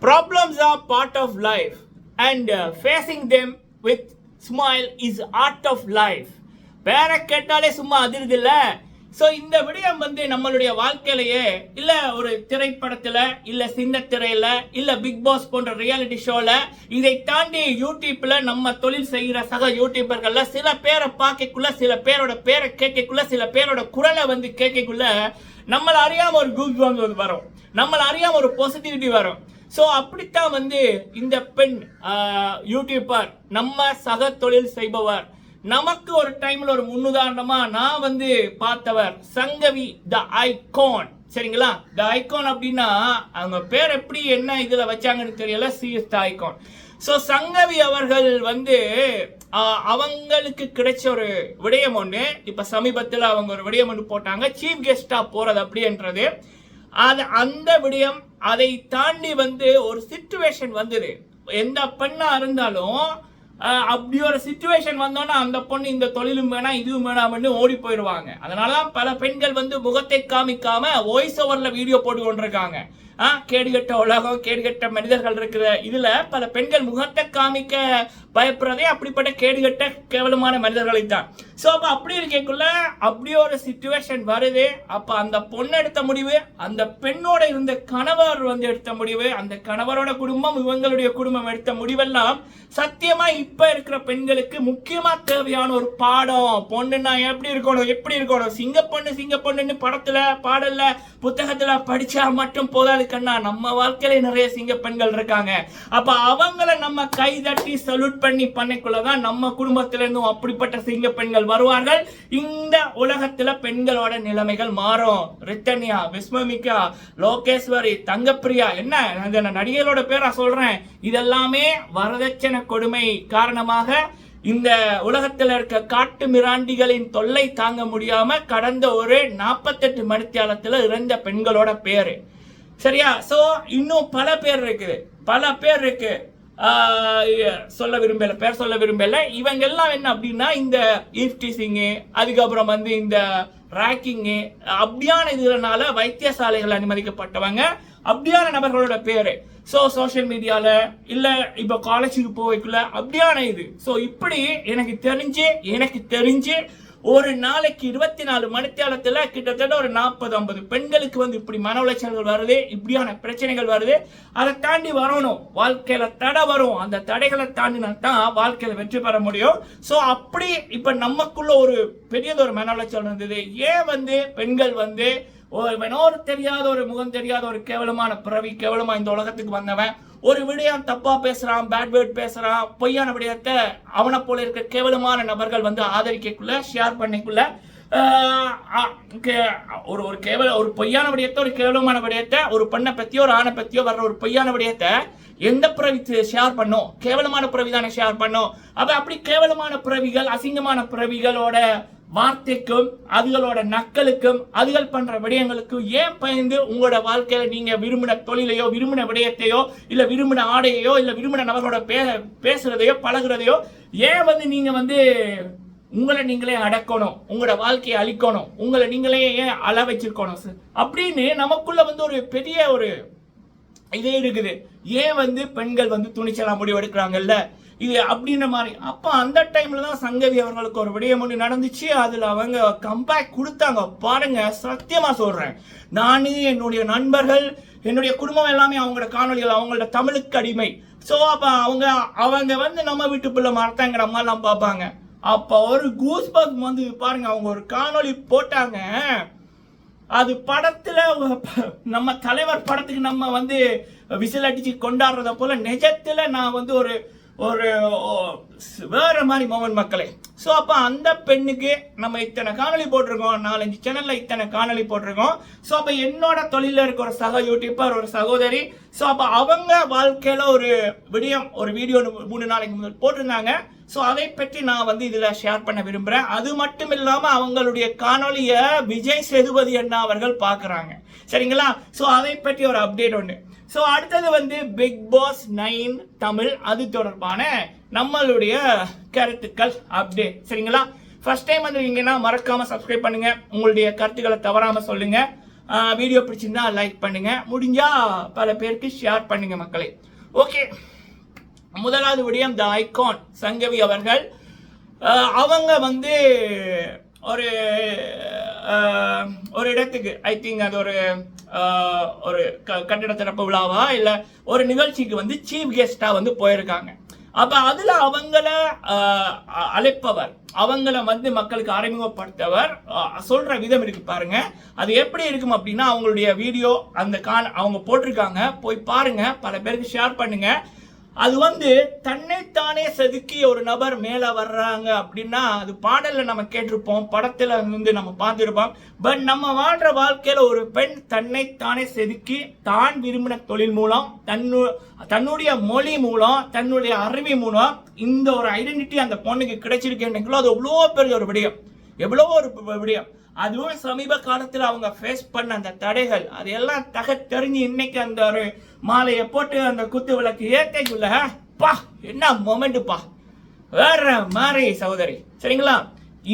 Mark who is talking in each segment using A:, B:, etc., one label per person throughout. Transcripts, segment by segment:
A: Problems are part of life and facing them with smile is art of life. பேரை கேட்டாலே சும்மா அதிர்து இல்ல. So இந்த விடயம் வந்து நம்மளுடைய வாழ்க்கையிலேயே இல்ல ஒரு திரைப்படத்துல இல்ல சின்னத்திரையில இல்ல பிக் பாஸ் போன்ற ரியாலிட்டி ஷோல இதை தாண்டி யூடியூப்ல நம்ம தொழில் செய்கிற சக யூடியூபர்கள்ல சில பேரை பார்க்கக்குள்ள சில பேரோட பேரை கேட்கக்குள்ள சில பேரோட குரலை வந்து கேட்கக்குள்ள நம்மள அறியாம ஒரு கூஸ் பம்ப்ஸ் வரும், நம்மள அறியாம ஒரு பாசிட்டிவிட்டி வரும். ஸோ அப்படித்தான் வந்து இந்த பெண் யூடியூபர் நம்ம சக தொழில் செய்பவர் நமக்கு ஒரு டைம்ல ஒரு முன்னுதாரணமா நான் வந்து பார்த்தவர் சங்கவி த ஐகான். சரிங்களா, த ஐகான் அப்படின்னா அவங்க பேர் எப்படி என்ன இதுல வச்சாங்கன்னு தெரியல, சிஎஸ் த ஐகான். ஸோ சங்கவி அவர்கள் வந்து அவங்களுக்கு கிடைச்ச ஒரு விடயம் ஒன்று இப்ப சமீபத்தில் அவங்க ஒரு விடயம் ஒன்று போட்டாங்க, சீஃப் கெஸ்டா போறது அப்படின்றது. அந்த விடயம் அதை தாண்டி வந்து ஒரு சிச்சுவேஷன் வந்தது. எந்த பெண்ணா இருந்தாலும் அப்படி ஒரு சிச்சுவேஷன் வந்தோன்னா அந்த பொண்ணு இந்த தொழிலும் வேணாம் இதுவும் வேணாம்னு ஓடி போயிடுவாங்க. அதனாலதான் பல பெண்கள் வந்து முகத்தை காமிக்காம வாய்ஸ் ஓவர்ல வீடியோ போட்டு கொண்டிருக்காங்க. கேடுகட்ட உலகம், கேடுகட்ட மனிதர்கள் இருக்கிற இதுல பல பெண்கள் முகத்தை காமிக்க பயப்படுறதே அப்படிப்பட்ட கேடுகட்ட கேவலமான மனிதர்களை தான். ஸோ அப்ப அப்படி இருக்கக்குள்ள அப்படி ஒரு சிச்சுவேஷன் வருது. அப்ப அந்த பொண்ணு எடுத்த முடிவு, அந்த பெண்ணோட இருந்த கணவர் வந்து எடுத்த முடிவு, அந்த கணவரோட குடும்பம் இவங்களுடைய குடும்பம் எடுத்த முடிவெல்லாம் சத்தியமா இப்ப இருக்கிற பெண்களுக்கு முக்கியமா தேவையான ஒரு பாடம். பொண்ணுன்னா எப்படி இருக்கணும், எப்படி இருக்கணும், சிங்கப்பொண்ணுன்னு படத்துல பாடல்ல புத்தகத்துல படிச்சா மட்டும் போதாது கண்ணா, நம்ம வாழ்க்கையில நிறைய சிங்க பெண்கள் இருக்காங்க. அப்ப அவங்கள நம்ம கை தட்டி சல்யூட் பண்ணி பண்ணக்குள்ளதான் நம்ம குடும்பத்தில இருந்தும் அப்படிப்பட்ட சிங்க பெண்கள் வருவார்கள். இந்த உலகத்துல பெண்களோட நிலைமைகள் மாறும். ரித்தன்யா, விஸ்வமிகா, லோகேஸ்வரி, தங்கப்பிரியா, என்ன அந்த நடிகைகளோட பேரா சொல்றேன், இதெல்லாமே வரதட்சணை கொடுமை காரணமாக இந்த உலகத்தில் இருக்க காட்டு மிராண்டிகளின் தொல்லை தாங்க முடியாம கடந்த ஒரு 48 மணித்தியாலத்துல இறந்த பெண்களோட பேரு. சரியா? சோ இன்னும் பல பேர் இருக்கு, சொல்ல விரும்பல, பேர் சொல்ல விரும்பல. இவங்க எல்லாம் என்ன அப்படின்னா இந்த ஈவ்டீசிங்கு, அதுக்கப்புறம் வந்து இந்த ராக்கிங்கு அப்படியான இதனால வைத்தியசாலைகள் அனுமதிக்கப்பட்டவங்க அப்படியான நபர்களோட பேரு. ஸோ சோசியல் மீடியால இல்ல இப்ப காலேஜுக்கு போய்க்குள்ள அப்படியான இது. ஸோ இப்படி எனக்கு தெரிஞ்சு ஒரு நாளைக்கு 24 மணித்தியாலத்துல கிட்டத்தட்ட ஒரு 40-50 பெண்களுக்கு வந்து இப்படி மன உளைச்சல்கள் வருது, இப்படியான பிரச்சனைகள் வருது. அதை தாண்டி வரணும், வாழ்க்கையில தடை வரும், அந்த தடைகளை தாண்டினா தான் வாழ்க்கையில வெற்றி பெற முடியும். ஸோ அப்படி இப்ப நமக்குள்ள ஒரு பெரியதொரு மன உளைச்சல் இருந்தது. ஏன் வந்து பெண்கள் வந்து தெரியாத ஒரு முகம் தெரியாத ஒரு கேவலமான பிறவி, கேவலமா இந்த உலகத்துக்கு வந்தவன் ஒரு விடயம் தப்பா பேசுறான், பேட் வேர்ட் பேசுறான், பொய்யான விடயத்தை அவனை போல இருக்க கேவலமான நபர்கள் வந்து ஆதரிக்கக்குள்ள ஷேர் பண்ணிக்குள்ள ஒரு பொய்யான விடயத்தை, ஒரு கேவலமான விடயத்தை, ஒரு பெண்ணை பத்தியோ ஒரு ஆணை பத்தியோ வர்ற ஒரு பொய்யான விடயத்தை எந்த பிறவி ஷேர் பண்ணும்? கேவலமான பிறவி தானே ஷேர் பண்ணும். அப்படி கேவலமான பிறவிகள், அசிங்கமான பிறவிகளோட வார்த்தைக்கும் அதுகளோட நக்கலுக்கும் அதுகள் பண்ற விடயங்களுக்கும் ஏன் பயந்து உங்களோட வாழ்க்கையில நீங்க விரும்பின தொழிலையோ விரும்பின விடயத்தையோ இல்ல விரும்பின ஆடையோ இல்ல விரும்பின நபர்களோட பேசுறதையோ பழகுறதையோ ஏன் வந்து நீங்க வந்து உங்களை நீங்களே அடக்கணும், உங்களோட வாழ்க்கையை அழிக்கணும், உங்களை நீங்களே ஏன் அள வச்சிருக்கணும் அப்படின்னு நமக்குள்ள வந்து ஒரு பெரிய ஒரு இதே இருக்குது. ஏன் வந்து பெண்கள் வந்து துணிச்சலா முடிவு எடுக்கிறாங்கல்ல இது அப்படின்ற மாதிரி. அப்ப அந்த டைம்ல தான் சங்கவி அவர்களுக்கு ஒரு விடயம் ஒன்று நடந்துச்சு. அதுல அவங்க கம்பேக் கொடுத்தாங்க பாருங்க. சத்தியமா சொல்றேன், நானே என்னுடைய நண்பர்கள் என்னுடைய குடும்பம் எல்லாமே அவங்களோட காணொலிகள், அவங்களோட தமிழுக்கு அடிமை. சோ அப்ப அவங்க வந்து நம்ம வீட்டு பிள்ளை மறத்தாங்கிற மாதிரிலாம் பார்ப்பாங்க. அப்ப ஒரு கூஸ் பம்ப் வந்து பாருங்க, அவங்க ஒரு காணொலி போட்டாங்க. அது படத்துல நம்ம தலைவர் படத்துக்கு நம்ம வந்து விசில் அடிச்சு கொண்டாடுறத போல நிஜத்துல நான் வந்து ஒரு வேற மாதிரி மோகன் மக்களே. ஸோ அப்போ அந்த பெண்ணுக்கு நம்ம இத்தனை காணொலி போட்டிருக்கோம், 4-5 சேனல்ல இத்தனை காணொலி போட்டிருக்கோம். ஸோ அப்போ என்னோட தொழில இருக்க ஒரு சக யூடியூபர், ஒரு சகோதரி. ஸோ அப்போ அவங்க வாழ்க்கையில ஒரு விடயம், ஒரு வீடியோ 3 நாளைக்கு முதல் போட்டிருந்தாங்க. ஸோ அதை பற்றி நான் வந்து இதுல ஷேர் பண்ண விரும்புறேன். அது மட்டும் இல்லாம அவங்களுடைய காணொலிய விஜய் சேதுபதி அண்ணா அவர்கள் பாக்குறாங்க. சரிங்களா? ஸோ அதை பற்றி ஒரு அப்டேட் ஒன்று. ஸோ அடுத்தது வந்து பிக் பாஸ் 9 தமிழ், அது தொடர்பான நம்மளுடைய கருத்துக்கள் அப்டேட். சரிங்களா? ஃபர்ஸ்ட் டைம் வந்துருக்கீங்கன்னா மறக்காம சப்ஸ்கிரைப் பண்ணுங்க, உங்களுடைய கருத்துக்களை தவறாம சொல்லுங்க. வீடியோ பிடிச்சிருந்தா லைக் பண்ணுங்க, முடிஞ்சா பல பேருக்கு ஷேர் பண்ணுங்க மக்களே. ஓகே, முதலாவது விடயம் த ஐகான் சங்கவி அவர்கள். அவங்க வந்து ஒரு ஒரு இடத்துக்கு, ஐ திங்க் அது ஒரு கட்டிட திறப்பு விழாவா இல்லை ஒரு நிகழ்ச்சிக்கு வந்து சீஃப் கெஸ்டா வந்து போயிருக்காங்க. அப்ப அதுல அவங்கள அழைப்பவர், அவங்கள வந்து மக்களுக்கு அறிமுகப்படுத்தவர் சொல்ற விதம் இருக்கு பாருங்க. அது எப்படி இருக்கும் அப்படின்னா, அவங்களுடைய வீடியோ அந்த அவங்க போட்டிருக்காங்க, போய் பாருங்க, பல பேருக்கு ஷேர் பண்ணுங்க. அது வந்து தன்னைத்தானே செதுக்கி ஒரு நபர் மேல வர்றாங்க அப்படின்னா, அது பாடல்ல நம்ம கேட்டிருப்போம், படத்துல வந்து நம்ம பார்த்துருப்போம். பட் நம்ம வாழ்ற வாழ்க்கையில ஒரு பெண் தன்னைத்தானே செதுக்கி தான் விரும்பின தொழில் மூலம், தன்னுடைய மொழி மூலம், தன்னுடைய அறிவு மூலம் இந்த ஒரு ஐடென்டிட்டி அந்த பொண்ணுக்கு கிடைச்சிருக்கேன். அது எவ்வளோ பெரிய ஒரு விடயம், எவ்வளோ ஒரு விடயம். அதுவும் சமீப காலத்தில் அவங்க ஃபேஸ் பண்ண அந்த தடைகள், அதையெல்லாம் தெரிஞ்சு இன்னைக்கு அந்த ஒரு மாலையை போட்டு அந்த குத்து விளக்கு ஏத்தைக்குள்ள பா என்ன மொமெண்ட்டுப்பா, வேற மாதிரி சகோதரி. சரிங்களா,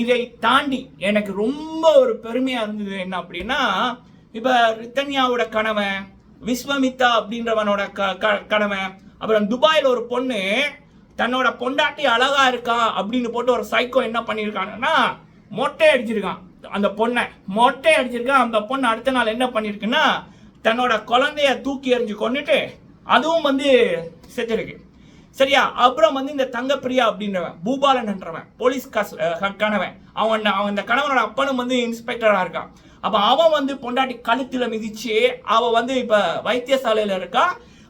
A: இதை தாண்டி எனக்கு ரொம்ப ஒரு பெருமையா இருந்தது என்ன அப்படின்னா, இப்ப ரித்தன்யாவோட கணவன், விஸ்வமிதா அப்படின்றவனோட கணவன், அப்புறம் துபாயில் ஒரு பொண்ணு தன்னோட பொண்டாட்டி அழகா இருக்கா அப்படின்னு போட்டு ஒரு சைக்கோ என்ன பண்ணியிருக்காங்கன்னா, மொட்டை அடிச்சிருக்கான். அந்த பொண்ணை மொட்டை அடிச்சிருக்கான். அந்த பொண்ணு அடுத்த நாள் என்ன பண்ணிருக்குன்னா, தன்னோட குழந்தைய தூக்கி எறிஞ்சு கொண்டுட்டு அதுவும் வந்து செத்துருக்கு. சரியா, அப்புறம் வந்து இந்த தங்கப்பிரியா அப்படின்றவன், பூபாலன் என்றவன், போலீஸ் கணவன், அவன் அந்த கணவனோட அப்பனும் வந்து இன்ஸ்பெக்டரா இருக்கான். அப்ப அவன் வந்து பொண்டாட்டி கழுத்துல மிதிச்சு அவ வந்து இப்ப வைத்தியசாலையில இருக்கா.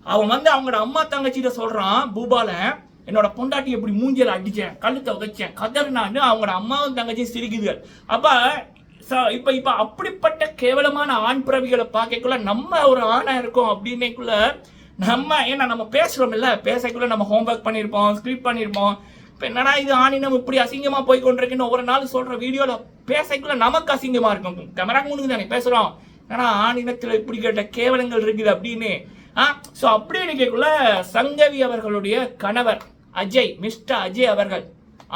A: அவன் வந்து அவங்களோட அம்மா தங்கச்சிட்ட சொல்றான், பூபாலன் என்னோட பொண்டாட்டி எப்படி மூஞ்சில அடிச்சேன், கழுத்தை உதைச்சேன், கதறினான்னு அவங்களோட அம்மாவும் தங்கச்சி சிரிக்குதுகள். அப்ப இப்ப அப்படிப்பட்ட கேவலமான ஆண் பிறவிகளை பார்க்கக்குள்ள நம்ம ஒரு ஆணா இருக்கோம் அப்படின்னக்குள்ள நம்ம, ஏன்னா நம்ம பேசுறோம் இல்ல, பேசக்குள்ள நம்ம ஹோம்ஒர்க் பண்ணியிருப்போம், ஸ்கிரிப்ட் பண்ணியிருப்போம். இப்போ என்னடா இது ஆணினம் இப்படி அசிங்கமா போய் கொண்டிருக்குன்னு ஒவ்வொரு நாள் சொல்ற வீடியோல பேசக்குள்ள நமக்கு அசிங்கமா இருக்கும். கேமரா முன்னுக்கு தானே பேசுறோம், ஏன்னா ஆணினத்துல இப்படி கேட்ட கேவலங்கள் இருக்குது அப்படின்னு. ஸோ அப்படி இருக்கக்குள்ள சங்கவி அவர்களுடைய கணவர் அஜய், மிஸ்டர் அஜய் அவர்கள்,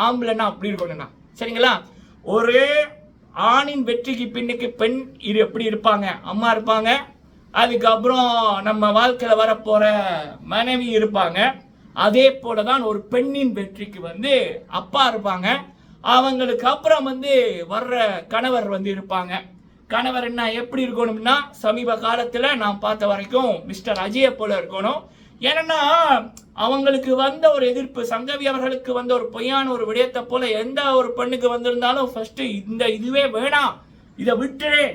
A: ஆம்பளைன்னா அப்படி இருக்கணும்னா சரிங்களா, ஒரு ஆணின் வெற்றிக்கு பின்னுக்கு பெண் இது எப்படி இருப்பாங்க, அம்மா இருப்பாங்க, அதுக்கப்புறம் நம்ம வாழ்க்கையில வரப்போற மனைவி இருப்பாங்க. அதே போலதான் ஒரு பெண்ணின் வெற்றிக்கு வந்து அப்பா இருப்பாங்க. அவங்களுக்கு அப்புறம் வந்து வர்ற கணவர் வந்து இருப்பாங்க. கணவர் என்ன எப்படி இருக்கணும்னா, சமீப காலத்துல நான் பார்த்த வரைக்கும் மிஸ்டர் அஜயை போல இருக்கணும். ஏன்னா அவங்களுக்கு வந்த ஒரு எதிர்ப்பு, சங்கவி அவர்களுக்கு வந்த ஒரு பொய்யான ஒரு விடயத்தை போல எந்த ஒரு பெண்ணுக்கு வந்திருந்தாலும் ஃபர்ஸ்ட் இந்த இதுவே வேணாம், இதை விட்டுரு,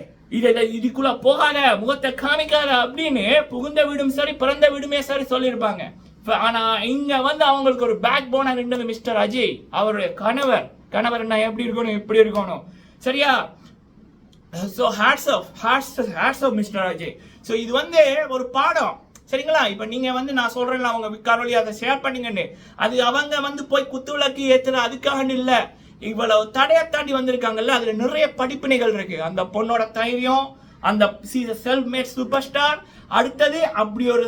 A: இதுக்குள்ள போகாத, முகத்தை காமிக்காத அப்படின்னு புகுந்த வீடும் சரி பிறந்த வீடுமே சரி சொல்லியிருப்பாங்க. ஆனா இங்க வந்து அவங்களுக்கு ஒரு பேக் போனா இருந்தது மிஸ்டர் அஜய், அவருடைய கணவர் என்ன எப்படி இருக்கணும், இப்படி இருக்கணும். சரியா, so hats off mister Ajay. So இது வந்து ஒரு பாடம் சரிங்களா. இப்போ நீங்க வந்து நான் சொல்றேன், அவங்க விக்காரொலி அதை ஷேர் பண்ணீங்கன்னு, அது அவங்க வந்து போய் குத்து விளக்கு ஏத்துற அதுக்காக இல்லை, இவ்வளவு தடையை தாண்டி வந்திருக்காங்கல்ல, அதுல நிறைய படிப்பினைகள் இருக்கு. அந்த பொண்ணோட தைரியம், அந்த செல்ஃப் மேட் சூப்பர் ஸ்டார், அடுத்தது அப்படி ஒரு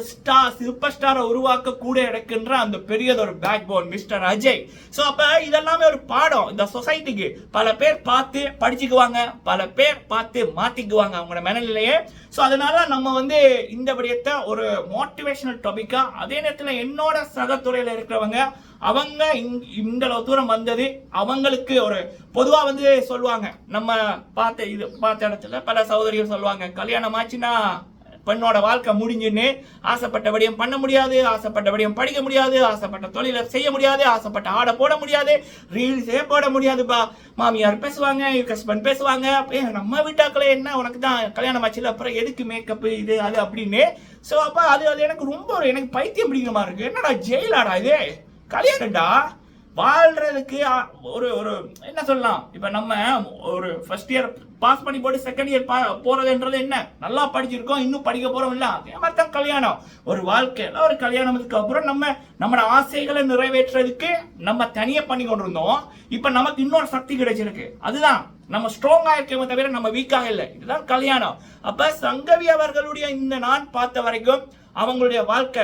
A: சூப்பர் ஸ்டாரை உருவாக்க கூட எடுக்கின்ற அந்த பெரியதொரு backbone mister Ajay. So அப்ப இதெல்லாமே ஒரு பாடம் இந்த சொசைட்டிக்கு. பல பேர் பார்த்து படிச்சுக்குவாங்க, பல பேர் பார்த்து மாத்திக்குவாங்க அவங்களோட மனநிலையே. ஸோ அதனால நம்ம வந்து இந்த விடயத்தை ஒரு மோட்டிவேஷனல் டாபிக்கா, அதே நேரத்தில் என்னோட சகத்துறையில இருக்கிறவங்க அவங்க இந்த தூரம் வந்தது அவங்களுக்கு ஒரு பொதுவா வந்து சொல்லுவாங்க, நம்ம பார்த்த இடத்துல பல சகோதரிகள் சொல்லுவாங்க, கல்யாணம் ஆச்சுன்னா பெண்ணோட வாழ்க்கை முடிஞ்சுன்னு, ஆசைப்பட்ட விடயம் பண்ண முடியாது, ஆசைப்பட்ட விடயம் படிக்க முடியாது, ஆசைப்பட்ட தொழிலை செய்ய முடியாது, ஆசைப்பட்ட ஆடை போட முடியாது, ரீல்ஸே போட முடியாதுப்பா, மாமியார் பேசுவாங்க, ஹஸ்பண்ட் பேசுவாங்க, நம்ம வீட்டாக்களே என்ன உனக்கு தான் கல்யாணம் ஆச்சுல, அப்புறம் எதுக்கு மேக்கப் இது அது அப்படின்னு. ஸோ அப்போ அது எனக்கு ரொம்ப எனக்கு பைத்தியம் பிடிக்கிற மாதிரி இருக்கு. என்னடா ஜெயிலாடா இது, கல்யாணம்டா வாழ்றதுக்கு ஒரு ஒரு என்ன சொல்லலாம், இப்ப நம்ம ஒரு ஃபர்ஸ்ட் இயர் பாஸ் பண்ணி போட்டு செகண்ட் இயர் போறதுன்றது என்ன, நல்லா படிச்சிருக்கோம், இன்னும் படிக்க போறோம் இல்ல, அதே மாதிரி தான் கல்யாணம். ஒரு வாழ்க்கையில ஒரு கல்யாணத்துக்கு அப்புறம் நம்மளோட ஆசைகளை நிறைவேற்றுறதுக்கு நம்ம தனியா பண்ணி கொண்டிருந்தோம். இப்ப நமக்கு இன்னொரு சக்தி கிடைச்சிருக்கு, அதுதான் நம்ம ஸ்ட்ராங்கா இருக்கவே தவிர நம்ம வீக்காக இல்லை, இதுதான் கல்யாணம். அப்ப சங்கவி அவர்களுடைய இந்த நான் பார்த்த வரைக்கும் அவங்களுடைய வாழ்க்கை,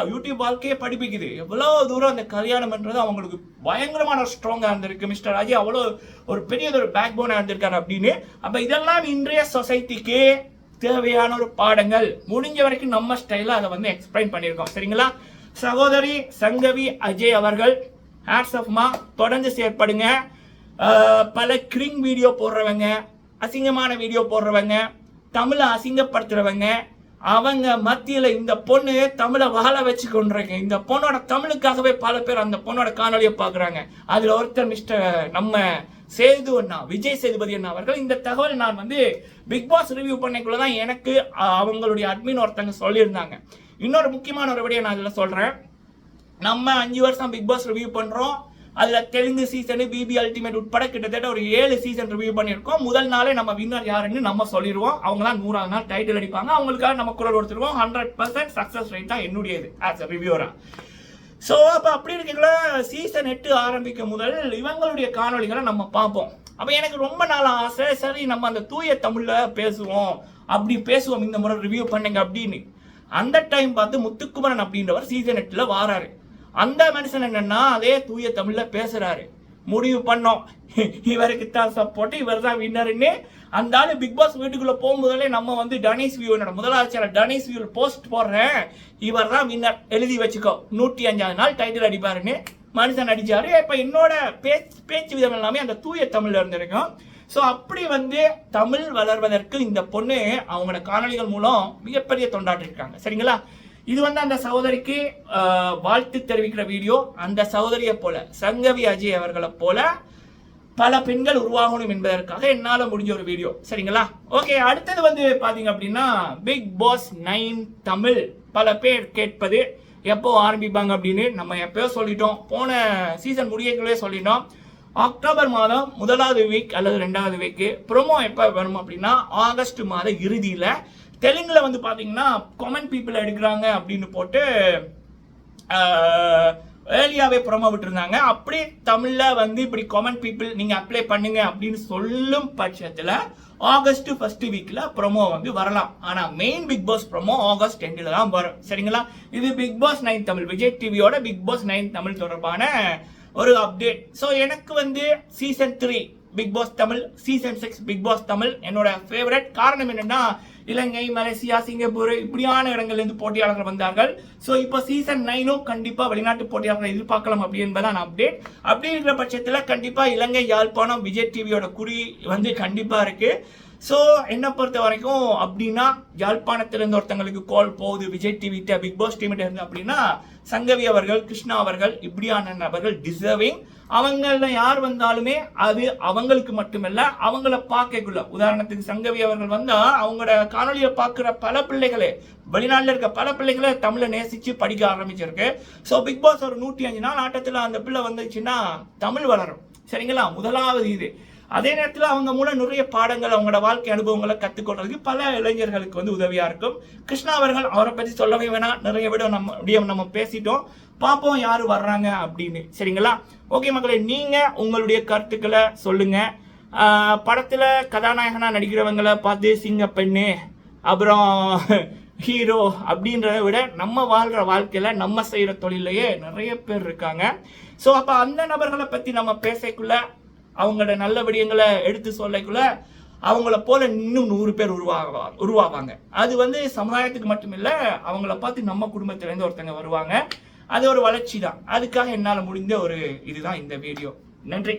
A: யூடியூப் வாழ்க்கையே படிப்பிக்குது எவ்வளவு தூரம் அந்த கல்யாணம்ன்றது அவங்களுக்கு பயங்கரமான ஸ்ட்ராங்கா இருந்திருக்கு. மிஸ்டர் அஜய் அவ்வளோ ஒரு பெரிய ஒரு பேக் போனா இருந்திருக்காரு அப்படின்னு. அப்ப இதெல்லாம் இன்றைய சொசைட்டிக்கு தேவையான ஒரு பாடங்கள் முடிஞ்ச வரைக்கும் நம்ம ஸ்டைலில் அதை வந்து எக்ஸ்பிளைன் பண்ணியிருக்கோம். சரிங்களா? சகோதரி சங்கவி அஜய் அவர்கள் ஹேட்ஸ் ஆஃப்மா, தொடர்ந்து செயற்படுங்க. பல கிரிங் வீடியோ போடுறவங்க, அசிங்கமான வீடியோ போடுறவங்க, தமிழை அசிங்கப்படுத்துறவங்க, அவங்க மத்தியில் இந்த பொண்ணு தமிழை வாழ வச்சு கொண்டிருக்க இந்த பொண்ணோட தமிழுக்காகவே பல பேர் அந்த பொண்ணோட காணொலியை பார்க்குறாங்க. அதில் ஒருத்தர் மிஸ்டர் நம்ம சேது அண்ணா, விஜய் சேதுபதி அண்ணா அவர்கள். இந்த தகவல் நான் வந்து பிக் பாஸ் ரிவ்யூ பண்ணிக்குள்ள தான் எனக்கு அவங்களுடைய அட்மின் ஒருத்தங்க சொல்லியிருந்தாங்க. இன்னொரு முக்கியமான ஒரு விடையை நான் இதில் சொல்கிறேன். நம்ம 5 வருஷம் பிக் பாஸ் ரிவ்யூ பண்ணுறோம். அதில் தெலுங்கு சீசனு, பிபி அல்டிமேட் உட்பட கிட்டத்தட்ட ஒரு 7 சீசன் ரிவ்யூ பண்ணியிருக்கோம். முதல் நாளே நம்ம வின்னர் யாருன்னு நம்ம சொல்லிடுவோம். அவங்களாம் 100ஆவது நாள் டைட்டில் அடிப்பாங்க. அவங்களுக்காக நம்ம குரல் கொடுத்துருவோம். 100% சக்ஸஸ் ரேட் தான் என்னுடையது ஆஸ் அ ரிவ்யூவராக. ஸோ அப்போ அப்படி இருக்கீங்களா, சீசன் 8 ஆரம்பிக்கும் முதல் இவங்களுடைய காணொலிகளை நம்ம பார்ப்போம். அப்போ எனக்கு ரொம்ப நாள் ஆசை, சரி நம்ம அந்த தூய தமிழில் பேசுவோம், அப்படி பேசுவோம் இந்த முறை ரிவ்யூ பண்ணுங்க அப்படின்னு. அந்த டைம் பார்த்து முத்துக்குமரன் அப்படின்றவர் சீசன் 8ல் வாராரு. அந்த மனுஷன் என்னன்னா அதே தூய தமிழ்ல பேசுறாரு. முடிவு பண்ணோம் இவருக்கு தான் சப்போர்ட், இவர் தான் வின்னர்னு. அந்த ஆளு பிக் பாஸ் வீட்டுக்குள்ள போகும்போதே நம்ம வந்து டனிஸ் வியூ, முதலாவது சேனல் டனிஸ் வியூ போஸ்ட் போடுறேன், இவர் தான் வின்னர் எழுதி வச்சுக்கோ, 105வது நாள் டைட்டில் அடிப்பாருன்னு மனுஷன் அடிச்சாரு. இப்ப என்னோட பேச்சு விதம் எல்லாமே அந்த தூய தமிழ்ல இருந்திருக்கும். ஸோ அப்படி வந்து தமிழ் வளர்வதற்கு இந்த பொண்ணு அவங்களோட காணொலிகள் மூலம் மிகப்பெரிய தொண்டாற்றிருக்காங்க. சரிங்களா? இது வந்து அந்த சகோதரிக்கு வாழ்த்து தெரிவிக்கிற வீடியோ. அந்த சகோதரியை போல சங்கவி அஜய் அவர்களை போல பல பெண்கள் உருவாகணும் என்பதற்காக என்னால் முடிஞ்ச ஒரு வீடியோ. சரிங்களா? ஓகே, அடுத்தது வந்து பார்த்தீங்க அப்படின்னா பிக் பாஸ் 9 தமிழ். பல பேர் கேட்பது எப்போ ஆரம்பிப்பாங்க அப்படின்னு. நம்ம எப்பயோ சொல்லிட்டோம், போன சீசன் முடியவே சொல்லிட்டோம். அக்டோபர் மாதம் 1வது வீக் அல்லது 2வது வீக்கு. ப்ரோமோ எப்போ வரும் அப்படின்னா ஆகஸ்ட் மாத இறுதியில். தெலுங்குல வந்து பார்த்தீங்கன்னா காமன் பீப்புள் எடுக்கிறாங்க அப்படின்னு போட்டு ஏர்லியாவே ப்ரோமோ விட்டுருந்தாங்க. அப்படி தமிழில் வந்து இப்படி காமன் பீப்புள் நீங்கள் அப்ளை பண்ணுங்க அப்படின்னு சொல்லும் பட்சத்தில் ஆகஸ்ட் ஃபர்ஸ்ட் வீக்கில் ப்ரோமோ வந்து வரலாம். ஆனால் main Bigg Boss promo August 2ல் தான் வரும். சரிங்களா? இது பிக் பாஸ் 9 தமிழ், விஜய் டிவியோட பிக் பாஸ் 9 தமிழ் தொடர்பான ஒரு அப்டேட். ஸோ எனக்கு வந்து season 3 Bigg Boss Tamil, season 6 Bigg Boss Tamil என்னோட ஃபேவரட். காரணம் என்னன்னா இலங்கை, மலேசியா, சிங்கப்பூர் இப்படியான இடங்கள்லேருந்து போட்டியாளர்கள் வந்தார்கள். ஸோ இப்போ சீசன் 9ம் கண்டிப்பாக வெளிநாட்டு போட்டியாளர்களை எதிர்பார்க்கலாம் அப்படி என்பதான் அப்டேட். அப்படி இருக்கிற பட்சத்தில் கண்டிப்பாக இலங்கை, யாழ்ப்பாணம், விஜய் டிவியோட குறி வந்து கண்டிப்பாக இருக்கு. ஸோ என்னை பொறுத்த வரைக்கும் அப்படின்னா யாழ்ப்பாணத்திலிருந்து ஒருத்தங்களுக்கு கால் போகுது விஜய் டிவிட்ட, பிக் பாஸ் டீமிட்ட இருந்து அப்படின்னா சங்கவி அவர்கள், கிருஷ்ணா அவர்கள் இப்படியான நபர்கள் டிசர்விங். அவங்கள யார் வந்தாலுமே அது அவங்களுக்கு மட்டுமல்ல, அவங்கள பார்க்கக்குள்ள, உதாரணத்துக்கு சங்கவி அவர்கள் வந்தா அவங்களோட காணொலியை பார்க்குற பல பிள்ளைகளே, வெளிநாட்டில் இருக்க பல பிள்ளைகளை தமிழை நேசிச்சு படிக்க ஆரம்பிச்சிருக்கு. ஸோ பிக் பாஸ் ஒரு 105 நாள் ஆட்டத்தில் அந்த பிள்ளை வந்துச்சுன்னா தமிழ் வளரும். சரிங்களா? முதலாவது இது. அதே நேரத்தில் அவங்க மூலம் நிறைய பாடங்கள், அவங்களோட வாழ்க்கை அனுபவங்களை கற்றுக்கொள்றதுக்கு பல இளைஞர்களுக்கு வந்து உதவியா இருக்கும். கிருஷ்ணா அவர்கள் அவரை பற்றி சொல்லவே வேணாம், நிறைய விட நம்ம பேசிட்டோம். பார்ப்போம் யாரு வர்றாங்க அப்படின்னு. சரிங்களா? ஓகே மக்களே, நீங்க உங்களுடைய கருத்துக்களை சொல்லுங்க. படத்துல கதாநாயகனா நடிக்கிறவங்களை பார்த்து சிங்க பெண்ணு, அப்புறம் ஹீரோ அப்படின்றத விட நம்ம வாழ்ற வாழ்க்கையில நம்ம செய்யற தொழிலையே நிறைய பேர் இருக்காங்க. ஸோ அப்ப அந்த நபர்களை பத்தி நம்ம பேசக்குள்ள, அவங்களோட நல்ல விடயங்களை எடுத்து சொல்லக்குள்ள அவங்கள போல இன்னும் 100 பேர் உருவாவாங்க. அது வந்து சமுதாயத்துக்கு மட்டும் இல்லை, அவங்கள பார்த்து நம்ம குடும்பத்திலேருந்து ஒருத்தங்க வருவாங்க. அது ஒரு வளர்ச்சி தான். அதுக்காக என்னால் முடிந்த ஒரு இதுதான் இந்த வீடியோ. நன்றி.